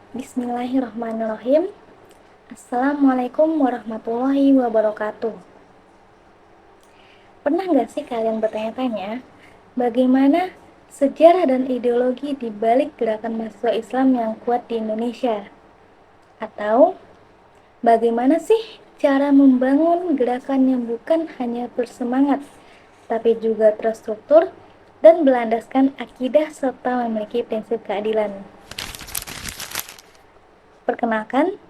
Bismillahirrahmanirrahim. Assalamualaikum warahmatullahi wabarakatuh. Pernah nggak sih kalian bertanya-tanya, bagaimana sejarah dan ideologi di balik gerakan mahasiswa Islam yang kuat di Indonesia? Atau, bagaimana sih cara membangun gerakan yang bukan hanya bersemangat, tapi juga terstruktur dan berlandaskan akidah serta memiliki prinsip keadilan? Perkenalkan,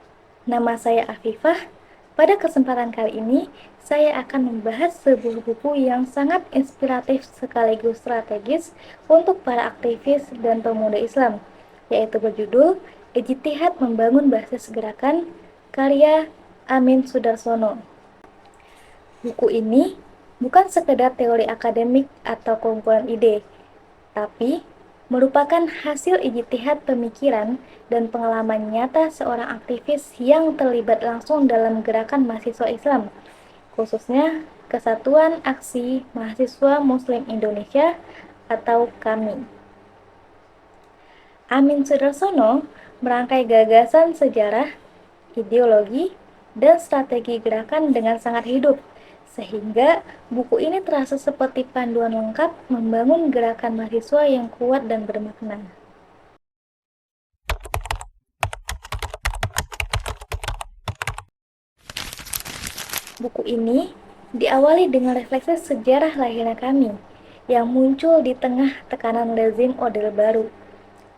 nama saya Afifah. Pada kesempatan kali ini, saya akan membahas sebuah buku yang sangat inspiratif sekaligus strategis untuk para aktivis dan pemuda Islam, yaitu berjudul Ijtihad Membangun Basis Gerakan, karya Amin Sudarsono. Buku ini bukan sekedar teori akademik atau kumpulan ide, tapi merupakan hasil ijtihad pemikiran dan pengalaman nyata seorang aktivis yang terlibat langsung dalam gerakan mahasiswa Islam, khususnya Kesatuan Aksi Mahasiswa Muslim Indonesia atau KAMI. Amin Sudarsono merangkai gagasan sejarah, ideologi, dan strategi gerakan dengan sangat hidup, sehingga buku ini terasa seperti panduan lengkap membangun gerakan mahasiswa yang kuat dan bermakna. Buku ini diawali dengan refleksi sejarah lahirnya KAMI yang muncul di tengah tekanan rezim Orde Baru.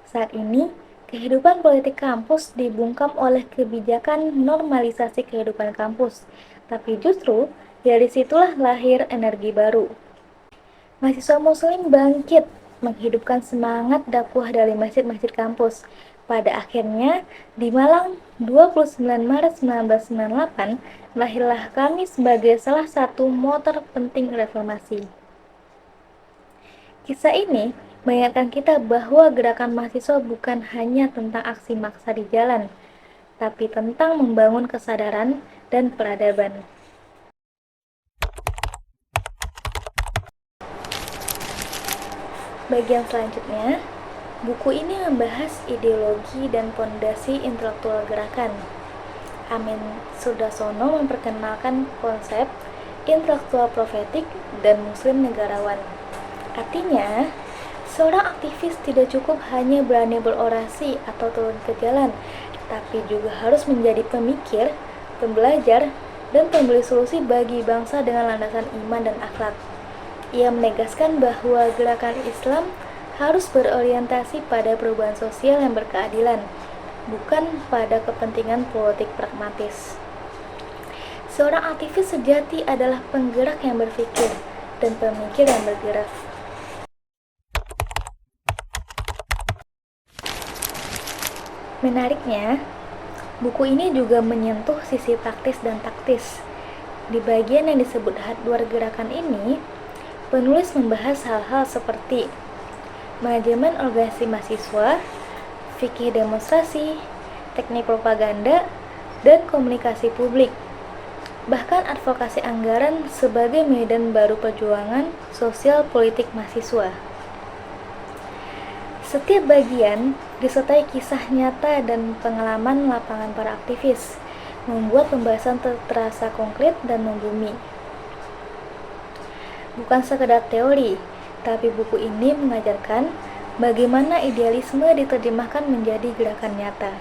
Saat ini, kehidupan politik kampus dibungkam oleh kebijakan normalisasi kehidupan kampus, tapi justru dari situlah lahir energi baru. Mahasiswa Muslim bangkit, menghidupkan semangat dakwah dari masjid-masjid kampus. Pada akhirnya, di Malang, 29 Maret 1998, lahirlah KAMI sebagai salah satu motor penting reformasi. Kisah ini mengingatkan kita bahwa gerakan mahasiswa bukan hanya tentang aksi maksa di jalan, tapi tentang membangun kesadaran dan peradaban. Bagian selanjutnya, buku ini membahas ideologi dan fondasi intelektual gerakan. Amin Sudarsono memperkenalkan konsep intelektual profetik dan muslim negarawan. Artinya, seorang aktivis tidak cukup hanya berani berorasi atau turun ke jalan, tapi juga harus menjadi pemikir, pembelajar, dan pemberi solusi bagi bangsa dengan landasan iman dan akhlak. Ia menegaskan bahwa gerakan Islam harus berorientasi pada perubahan sosial yang berkeadilan, bukan pada kepentingan politik pragmatis. Seorang aktivis sejati adalah penggerak yang berpikir dan pemikir yang bergerak. Menariknya, buku ini juga menyentuh sisi praktis dan taktis. Di bagian yang disebut hardware gerakan ini, penulis membahas hal-hal seperti manajemen organisasi mahasiswa, fikih demonstrasi, teknik propaganda, dan komunikasi publik. Bahkan advokasi anggaran sebagai medan baru perjuangan sosial politik mahasiswa. Setiap bagian disertai kisah nyata dan pengalaman lapangan para aktivis, membuat pembahasan terasa konkret dan membumi. Bukan sekedar teori, tapi buku ini mengajarkan bagaimana idealisme diterjemahkan menjadi gerakan nyata.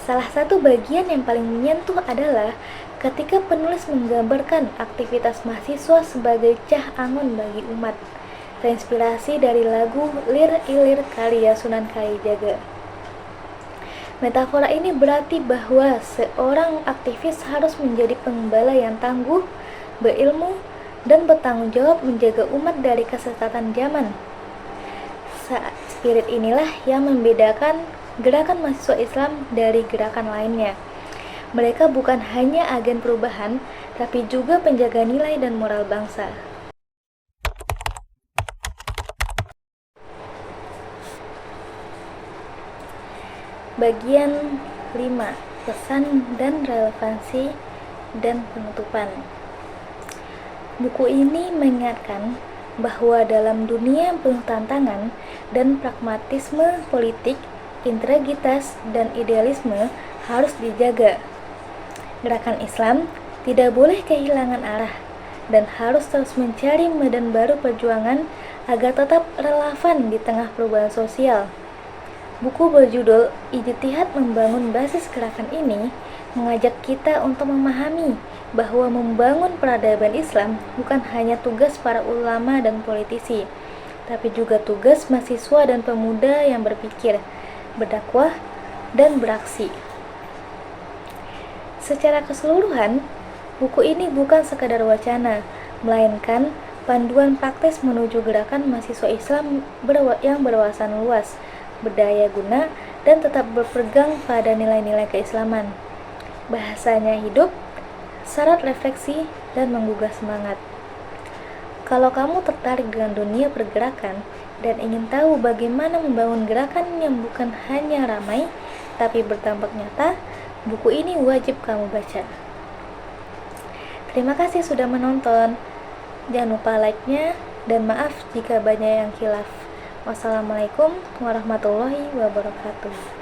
Salah satu bagian yang paling menyentuh adalah ketika penulis menggambarkan aktivitas mahasiswa sebagai cah angon bagi umat, terinspirasi dari lagu Lir Ilir karya Sunan Kalijaga. Metafora ini berarti bahwa seorang aktivis harus menjadi pengembala yang tangguh, berilmu, dan bertanggung jawab menjaga umat dari kesesatan zaman. Spirit inilah yang membedakan gerakan mahasiswa Islam dari gerakan lainnya. Mereka bukan hanya agen perubahan, tapi juga penjaga nilai dan moral bangsa. Bagian 5. Pesan dan relevansi dan penutupan. Buku ini mengingatkan bahwa dalam dunia yang penuh tantangan dan pragmatisme politik, integritas dan idealisme harus dijaga. Gerakan Islam tidak boleh kehilangan arah dan harus terus mencari medan baru perjuangan agar tetap relevan di tengah perubahan sosial. Buku berjudul Ijtihad Membangun Basis Gerakan ini mengajak kita untuk memahami bahwa membangun peradaban Islam bukan hanya tugas para ulama dan politisi, tapi juga tugas mahasiswa dan pemuda yang berpikir, berdakwah, dan beraksi. Secara keseluruhan, buku ini bukan sekadar wacana, melainkan panduan praktis menuju gerakan mahasiswa Islam yang berwawasan luas, berdaya guna, dan tetap berpegang pada nilai-nilai keislaman. Bahasanya hidup, syarat refleksi, dan menggugah semangat. Kalau kamu tertarik dengan dunia pergerakan dan ingin tahu bagaimana membangun gerakan yang bukan hanya ramai, tapi berdampak nyata, buku ini wajib kamu baca. Terima kasih sudah menonton. Jangan lupa like-nya, dan maaf jika banyak yang khilaf. Wassalamualaikum warahmatullahi wabarakatuh.